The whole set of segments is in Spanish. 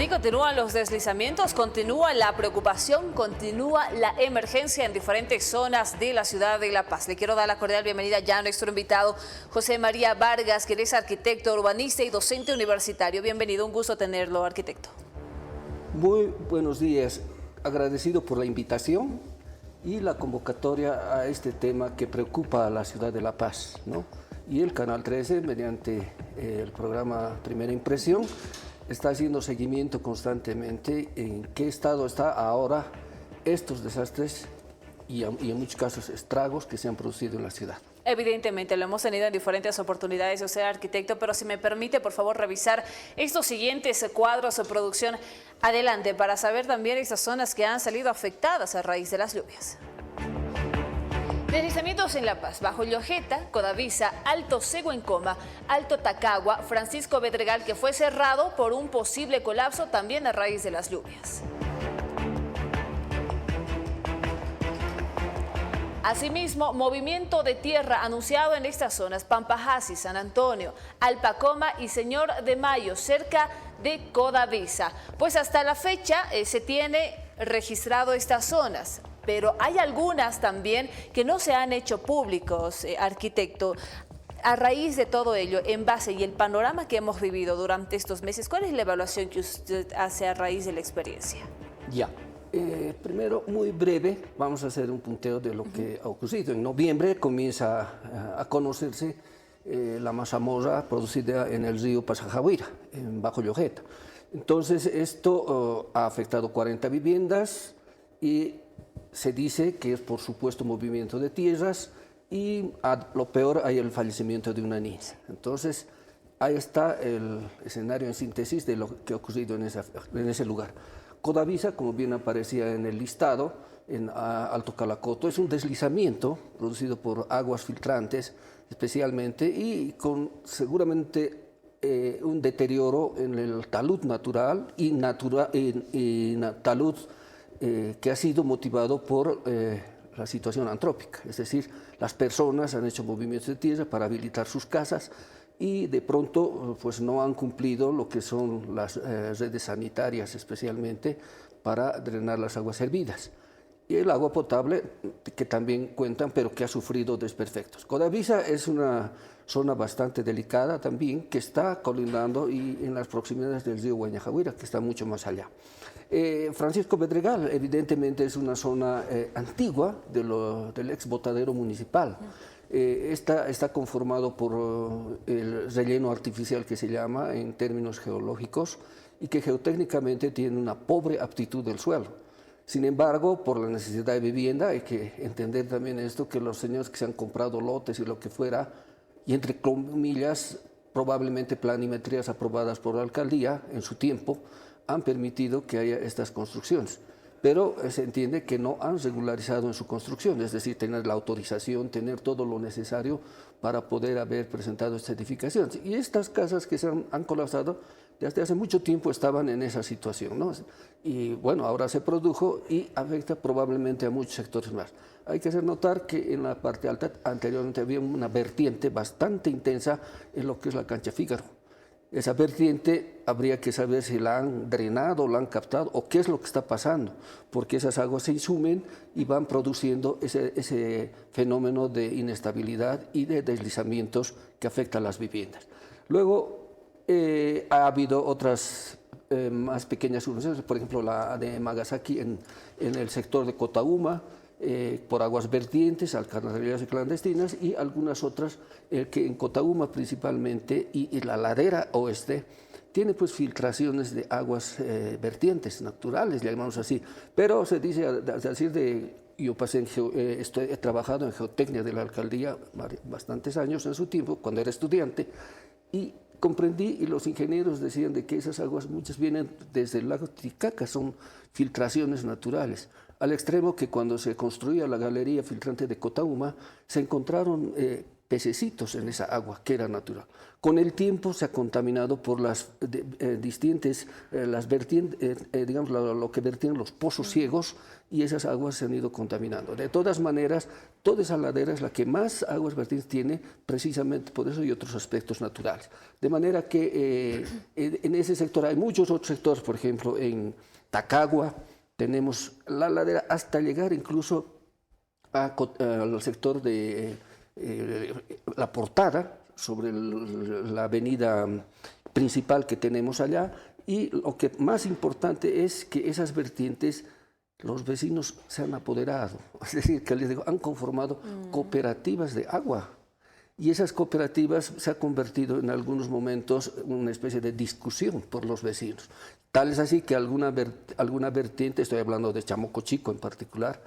Sí, continúan los deslizamientos, continúa la preocupación, continúa la emergencia en diferentes zonas de la ciudad de La Paz. Le quiero dar la cordial bienvenida ya a nuestro invitado, José María Vargas, que es arquitecto, urbanista y docente universitario. Bienvenido, un gusto tenerlo, arquitecto. Muy buenos días, agradecido por la invitación y la convocatoria a este tema que preocupa a la ciudad de La Paz, ¿no? Y el Canal 13, mediante el programa Primera Impresión, está haciendo seguimiento constantemente en qué estado está ahora estos desastres y en muchos casos estragos que se han producido en la ciudad. Evidentemente, lo hemos tenido en diferentes oportunidades, usted arquitecto, pero si me permite, por favor, revisar estos siguientes cuadros de producción. Adelante, para saber también estas zonas que han salido afectadas a raíz de las lluvias. Deslizamientos en La Paz, Bajo Llojeta, Codavisa, Alto Seguencoma, Alto Tacagua, Francisco Bedregal, que fue cerrado por un posible colapso también a raíz de las lluvias. Asimismo, movimiento de tierra anunciado en estas zonas: Pampajasi, San Antonio, Alpacoma y Señor de Mayo, cerca de Codavisa. Pues hasta la fecha se tiene registrado estas zonas, pero hay algunas también que no se han hecho públicos, arquitecto. A raíz de todo ello, en base y el panorama que hemos vivido durante estos meses, ¿cuál es la evaluación que usted hace a raíz de la experiencia? Ya. Primero, muy breve, vamos a hacer un punteo de lo que ha ocurrido. En noviembre comienza a conocerse la mazamorra producida en el río Pasajahuira, en Bajo Llojeta. Entonces, esto ha afectado 40 viviendas y se dice que es por supuesto movimiento de tierras y lo peor hay el fallecimiento de una niña. Entonces, ahí está el escenario en síntesis de lo que ha ocurrido en ese lugar. Codavisa, como bien aparecía en el listado, en Alto Calacoto, es un deslizamiento producido por aguas filtrantes especialmente y con seguramente un deterioro en el talud natural y talud que ha sido motivado por la situación antrópica, es decir, las personas han hecho movimientos de tierra para habilitar sus casas y de pronto pues no han cumplido lo que son las redes sanitarias especialmente para drenar las aguas hervidas. Y el agua potable que también cuentan, pero que ha sufrido desperfectos. Codavisa es una zona bastante delicada también, que está colindando y en las proximidades del río Guañajahuira, que está mucho más allá. Francisco Bedregal, evidentemente, es una zona antigua del ex botadero municipal. Está conformado por el relleno artificial que se llama en términos geológicos y que geotécnicamente tiene una pobre aptitud del suelo. Sin embargo, por la necesidad de vivienda, hay que entender también esto, que los señores que se han comprado lotes y lo que fuera, y entre comillas, probablemente planimetrías aprobadas por la alcaldía en su tiempo, han permitido que haya estas construcciones. Pero se entiende que no han regularizado en su construcción, es decir, tener la autorización, tener todo lo necesario para poder haber presentado esta edificación. Y estas casas que se han colapsado, desde hace mucho tiempo estaban en esa situación, ¿no? Y bueno, ahora se produjo y afecta probablemente a muchos sectores más. Hay que hacer notar que en la parte alta anteriormente había una vertiente bastante intensa en lo que es la cancha Fígaro. Esa vertiente habría que saber si la han drenado, la han captado o qué es lo que está pasando, porque esas aguas se insumen y van produciendo ese fenómeno de inestabilidad y de deslizamientos que afectan a las viviendas. Luego ha habido otras más pequeñas soluciones, por ejemplo la de Magasaki en el sector de Cotauma, por aguas vertientes, alcantarillas clandestinas y algunas otras que en Cotauma principalmente y la ladera oeste tiene pues filtraciones de aguas vertientes naturales, llamamos así, pero se dice, yo he trabajado en geotecnia de la alcaldía bastantes años en su tiempo, cuando era estudiante, y comprendí y los ingenieros decían de que esas aguas muchas vienen desde el lago Titicaca, son filtraciones naturales, al extremo que cuando se construía la galería filtrante de Cotauma se encontraron pececitos en esa agua que era natural. Con el tiempo se ha contaminado por las distintas, las vertientes, digamos, lo que vertían los pozos ciegos, y esas aguas se han ido contaminando. De todas maneras, toda esa ladera es la que más aguas vertientes tiene, precisamente por eso y otros aspectos naturales. De manera que en ese sector hay muchos otros sectores, por ejemplo, en Tacagua tenemos la ladera hasta llegar incluso al sector de la Portada, sobre la avenida principal que tenemos allá, y lo que más importante es que esas vertientes los vecinos se han apoderado, es decir, que les digo, han conformado cooperativas de agua, y esas cooperativas se han convertido en algunos momentos en una especie de discusión por los vecinos. Tal es así que alguna vertiente, estoy hablando de Chamoco Chico en particular,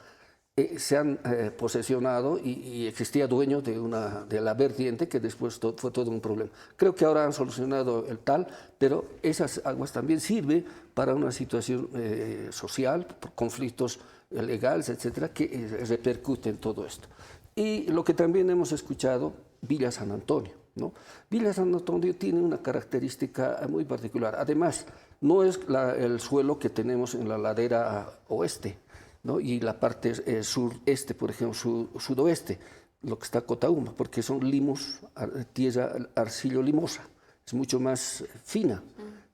se han posesionado y existía dueño de la vertiente, que después fue todo un problema. Creo que ahora han solucionado el tal, pero esas aguas también sirven para una situación social, por conflictos legales, etcétera, que repercuten en todo esto. Y lo que también hemos escuchado, Villa San Antonio, ¿no? Villa San Antonio tiene una característica muy particular. Además, no es el suelo que tenemos en la ladera oeste, ¿no? Y la parte sureste, por ejemplo, sudoeste, lo que está Cotauma, porque son limos, tierra arcillo-limosa, es mucho más fina,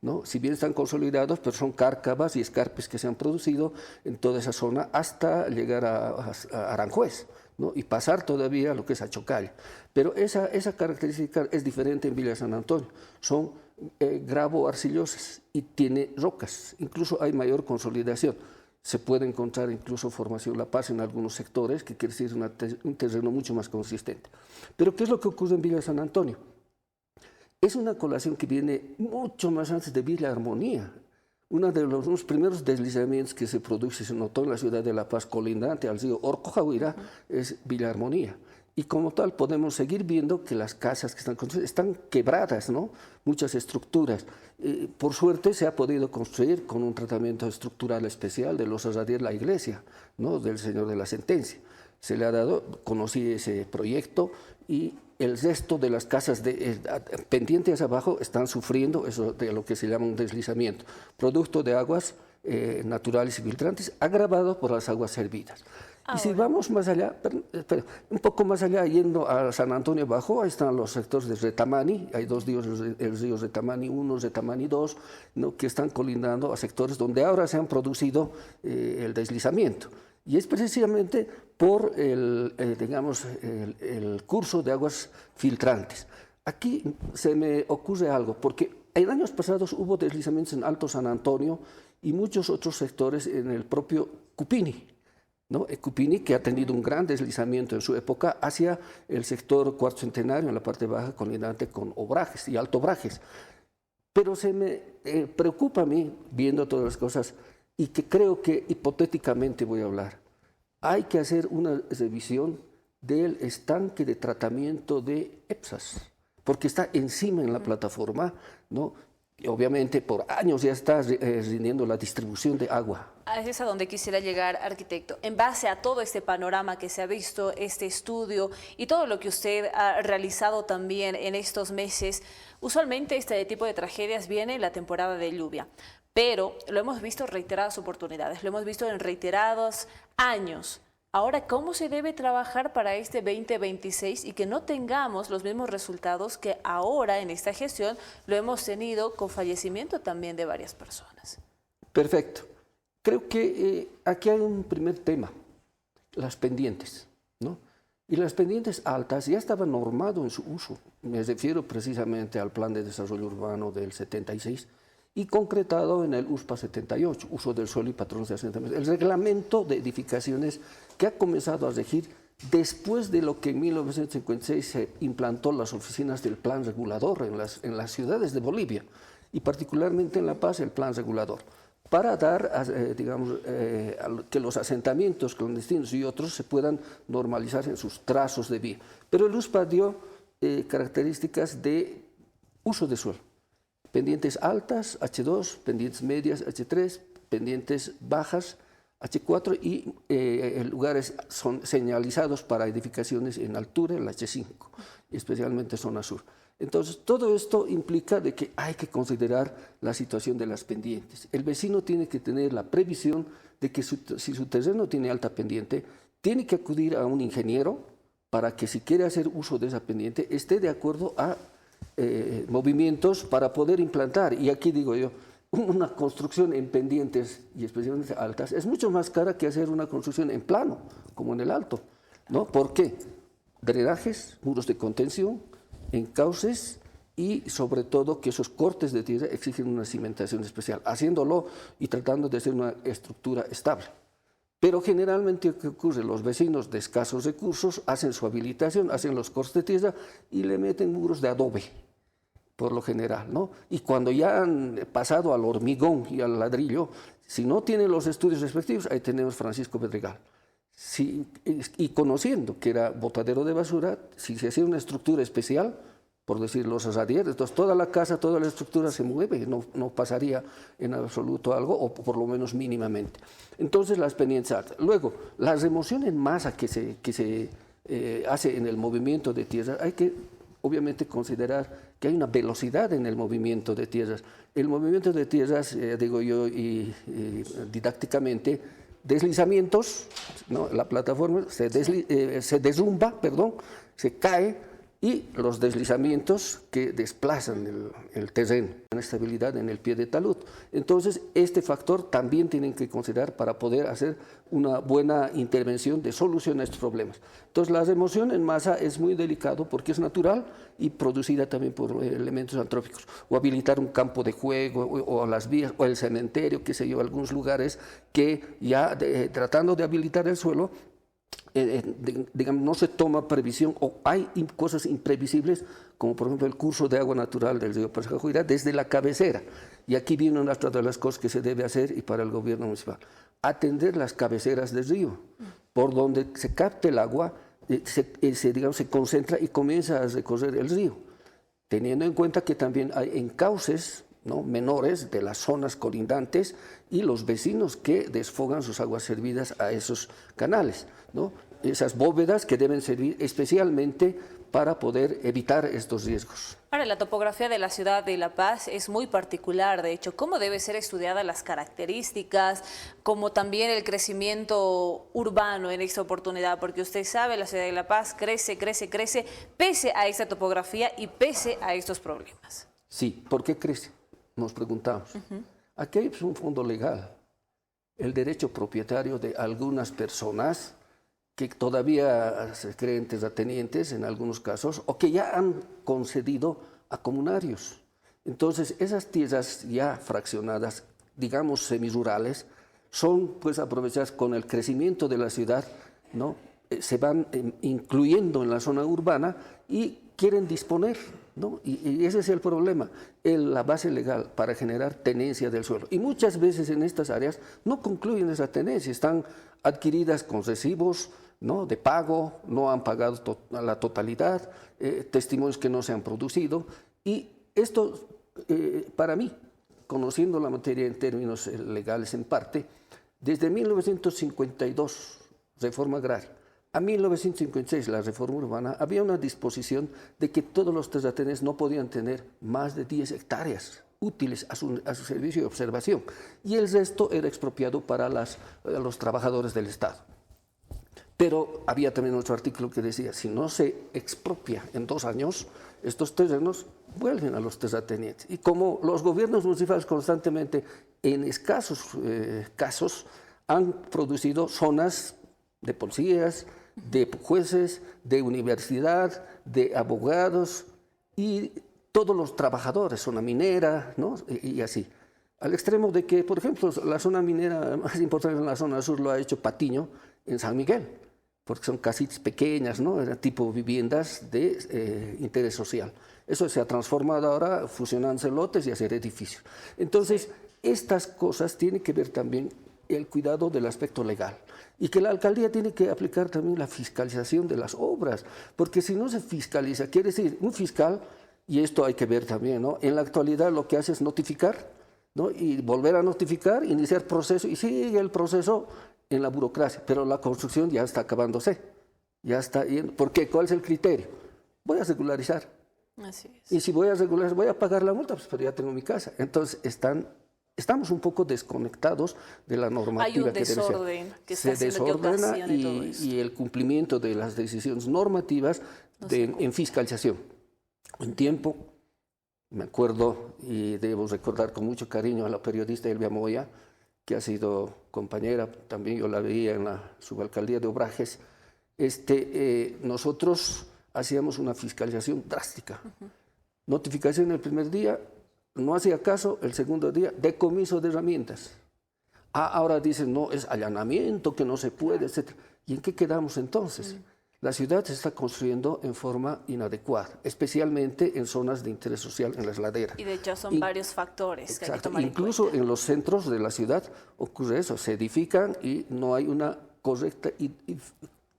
¿no? Si bien están consolidados, pero son cárcavas y escarpes que se han producido en toda esa zona hasta llegar a Aranjuez, ¿no? Y pasar todavía a lo que es Achocalla. Pero esa característica es diferente en Villa San Antonio, son gravo-arcillosas y tiene rocas, incluso hay mayor consolidación. Se puede encontrar incluso formación La Paz en algunos sectores, que quiere decir un terreno mucho más consistente. Pero ¿qué es lo que ocurre en Villa San Antonio? Es una colación que viene mucho más antes de Villa Armonía. Uno de los primeros deslizamientos que se produce, se notó en la ciudad de La Paz, colindante al río Orcojahuira, es Villa Armonía. Y como tal podemos seguir viendo que las casas que están construidas están quebradas, ¿no? Muchas estructuras. Por suerte se ha podido construir con un tratamiento estructural especial de los Arradier la iglesia, ¿no? Del Señor de la Sentencia. Se le ha dado, conocí ese proyecto, y el resto de las casas pendientes abajo están sufriendo eso de lo que se llama un deslizamiento, producto de aguas naturales y filtrantes, agravado por las aguas servidas. Y si vamos más allá, un poco más allá, yendo a San Antonio Bajo, ahí están los sectores de Retamani, hay dos ríos, el río Retamani 1, Retamani 2, ¿no? Que están colindando a sectores donde ahora se han producido el deslizamiento. Y es precisamente por digamos, el curso de aguas filtrantes. Aquí se me ocurre algo, porque en años pasados hubo deslizamientos en Alto San Antonio y muchos otros sectores en el propio Cupini, ¿no? Cupini, que ha tenido un gran deslizamiento en su época hacia el sector Cuarto Centenario, en la parte baja, colindante con Obrajes y Alto Brajes. Pero se me preocupa a mí, viendo todas las cosas, y que creo que hipotéticamente voy a hablar, hay que hacer una revisión del estanque de tratamiento de EPSAS, porque está encima en la plataforma, ¿no? Y obviamente por años ya está rindiendo la distribución de agua. Es a donde quisiera llegar, arquitecto. En base a todo este panorama que se ha visto, este estudio y todo lo que usted ha realizado también en estos meses, usualmente este tipo de tragedias viene en la temporada de lluvia. Pero lo hemos visto en reiteradas oportunidades, lo hemos visto en reiterados años. Ahora, ¿cómo se debe trabajar para este 2026 y que no tengamos los mismos resultados que ahora en esta gestión lo hemos tenido con fallecimiento también de varias personas? Perfecto. Creo que aquí hay un primer tema, las pendientes, ¿no? Y las pendientes altas ya estaban normado en su uso. Me refiero precisamente al Plan de Desarrollo Urbano del 76, y concretado en el USPA 78, uso del suelo y patrones de asentamiento. El reglamento de edificaciones que ha comenzado a regir después de lo que en 1956 se implantó las oficinas del plan regulador en las ciudades de Bolivia, y particularmente en La Paz el plan regulador, para dar, digamos, que los asentamientos clandestinos y otros se puedan normalizar en sus trazos de vía. Pero el USPA dio características de uso de suelo. Pendientes altas, H2, pendientes medias, H3, pendientes bajas, H4, y lugares son señalizados para edificaciones en altura, el H5. especialmente zona sur. Entonces, todo esto implica de que hay que considerar la situación de las pendientes. El vecino tiene que tener la previsión de que si su terreno tiene alta pendiente, tiene que acudir a un ingeniero para que si quiere hacer uso de esa pendiente, esté de acuerdo a movimientos para poder implantar. Y aquí digo yo, una construcción en pendientes y especialmente altas es mucho más cara que hacer una construcción en plano, como en el alto, ¿no? ¿Por qué? Drenajes, muros de contención, encauces y sobre todo que esos cortes de tierra exigen una cimentación especial, haciéndolo y tratando de hacer una estructura estable. Pero generalmente, ¿qué ocurre? Los vecinos de escasos recursos hacen su habilitación, hacen los cortes de tierra y le meten muros de adobe, por lo general, ¿no? Y cuando ya han pasado al hormigón y al ladrillo, si no tienen los estudios respectivos, ahí tenemos Francisco Pedregal. Sí, y conociendo que era botadero de basura, si se hacía una estructura especial, por decir los radieres, entonces toda la casa, toda la estructura se mueve, no pasaría en absoluto algo, o por lo menos mínimamente. Entonces las pendientes altas. Luego, la remoción en masa que se hace en el movimiento de tierras, hay que obviamente considerar que hay una velocidad en el movimiento de tierras. El movimiento de tierras, digo yo, y didácticamente, deslizamientos, ¿no? La plataforma se derrumba, perdón, se cae, y los deslizamientos que desplazan el terreno, la estabilidad en el pie de talud. Entonces, este factor también tienen que considerar para poder hacer una buena intervención de solución a estos problemas. Entonces, la remoción en masa es muy delicado porque es natural y producida también por elementos antrópicos. O habilitar un campo de juego, o las vías, o el cementerio, qué sé yo, algunos lugares que ya tratando de habilitar el suelo, digamos, no se toma previsión o hay cosas imprevisibles, como por ejemplo el curso de agua natural del río Pachacuira desde la cabecera. Y aquí viene una de las cosas que se debe hacer y para el gobierno municipal. Atender las cabeceras del río, por donde se capte el agua, digamos, se concentra y comienza a recorrer el río, teniendo en cuenta que también hay encauces, ¿no?, menores de las zonas colindantes y los vecinos que desfogan sus aguas servidas a esos canales, ¿no? Esas bóvedas que deben servir especialmente para poder evitar estos riesgos. Ahora, la topografía de la ciudad de La Paz es muy particular, de hecho, ¿cómo debe ser estudiadas las características, como también el crecimiento urbano en esta oportunidad? Porque usted sabe, la ciudad de La Paz crece, pese a esta topografía y pese a estos problemas. Sí, ¿por qué crece? Nos preguntamos. Aquí hay un fondo legal, el derecho propietario de algunas personas que todavía se creen terratenientes en algunos casos o que ya han concedido a comunarios. Entonces, esas tierras ya fraccionadas, digamos semirurales, son pues aprovechadas con el crecimiento de la ciudad, ¿no? Se van incluyendo en la zona urbana y quieren disponer, ¿no? Y ese es el problema, la base legal para generar tenencia del suelo. Y muchas veces en estas áreas no concluyen esa tenencia, están adquiridas con recibos, ¿no?, de pago, no han pagado la totalidad, testimonios que no se han producido. Y esto, para mí, conociendo la materia en términos legales en parte, desde 1952, reforma agraria, a 1956, la reforma urbana, había una disposición de que todos los terratenientes no podían tener más de 10 hectáreas útiles a su servicio de observación, y el resto era expropiado para los trabajadores del Estado. Pero había también otro artículo que decía, si no se expropia en 2 años, estos terrenos vuelven a los terratenientes. Y como los gobiernos municipales constantemente, en escasos casos, han producido zonas de policías, de jueces, de universidad, de abogados y todos los trabajadores, zona minera, ¿no?, y así. Al extremo de que, por ejemplo, la zona minera más importante en la zona sur lo ha hecho Patiño en San Miguel, porque son casitas pequeñas, ¿no?, era tipo viviendas de interés social. Eso se ha transformado ahora fusionándose lotes y hacer edificios. Entonces, estas cosas tienen que ver también el cuidado del aspecto legal y que la alcaldía tiene que aplicar también la fiscalización de las obras, porque si no se fiscaliza, quiere decir, un fiscal, y esto hay que ver también, ¿no?, en la actualidad lo que hace es notificar, ¿no?, y volver a notificar, iniciar proceso, y sigue el proceso en la burocracia, pero la construcción ya está acabándose, ya está yendo. ¿Por qué? ¿Cuál es el criterio? voy a regularizar. Así es. Y si voy a regularizar, voy a pagar la multa, pues, pero ya tengo mi casa. Entonces, estamos un poco desconectados de la normativa. Hay un que debe ser. desorden que está Se haciendo que desordena ocasione todo esto. y el cumplimiento de las decisiones normativas en fiscalización. En tiempo, me acuerdo y debo recordar con mucho cariño a la periodista Elvia Moya, que ha sido compañera, también yo la veía en la subalcaldía de Obrajes. Nosotros hacíamos una fiscalización drástica. Notificación el primer día, no hacía caso, el segundo día, decomiso de herramientas. Ahora dicen, no, es allanamiento, que no se puede, etc. ¿Y en qué quedamos entonces? La ciudad se está construyendo en forma inadecuada, especialmente en zonas de interés social, en las laderas. Y de hecho son varios factores que hay que tomar Incluso en cuenta. en los centros de la ciudad ocurre eso, se edifican y no hay una correcta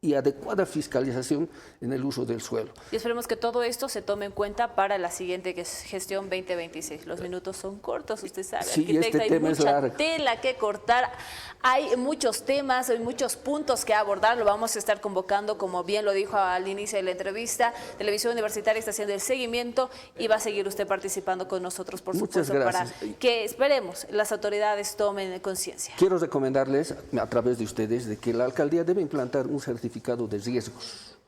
y adecuada fiscalización en el uso del suelo. Y esperemos que todo esto se tome en cuenta para la siguiente gestión 2026. Los minutos son cortos, usted sabe. Sí, Arquitecta, este tema hay es mucha largo. tela que cortar, hay muchos temas, hay muchos puntos que abordar. Lo vamos a estar convocando, como bien lo dijo al inicio de la entrevista. Televisión Universitaria está haciendo el seguimiento y va a seguir usted participando con nosotros, por Muchas supuesto, gracias. para que esperemos las autoridades tomen conciencia. Quiero recomendarles, a través de ustedes, de que la alcaldía debe implantar un certificado de riesgos.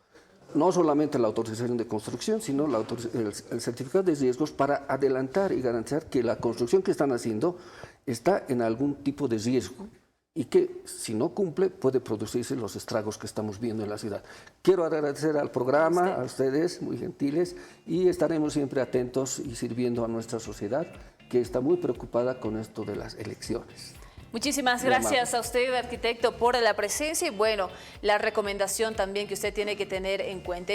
No solamente la autorización de construcción, sino el certificado de riesgos para adelantar y garantizar que la construcción que están haciendo está en algún tipo de riesgo y que si no cumple puede producirse los estragos que estamos viendo en la ciudad. Quiero agradecer al programa, a ustedes, muy gentiles, y estaremos siempre atentos y sirviendo a nuestra sociedad que está muy preocupada con esto de las elecciones. Muchísimas gracias a usted, arquitecto, por la presencia y bueno, la recomendación también que usted tiene que tener en cuenta.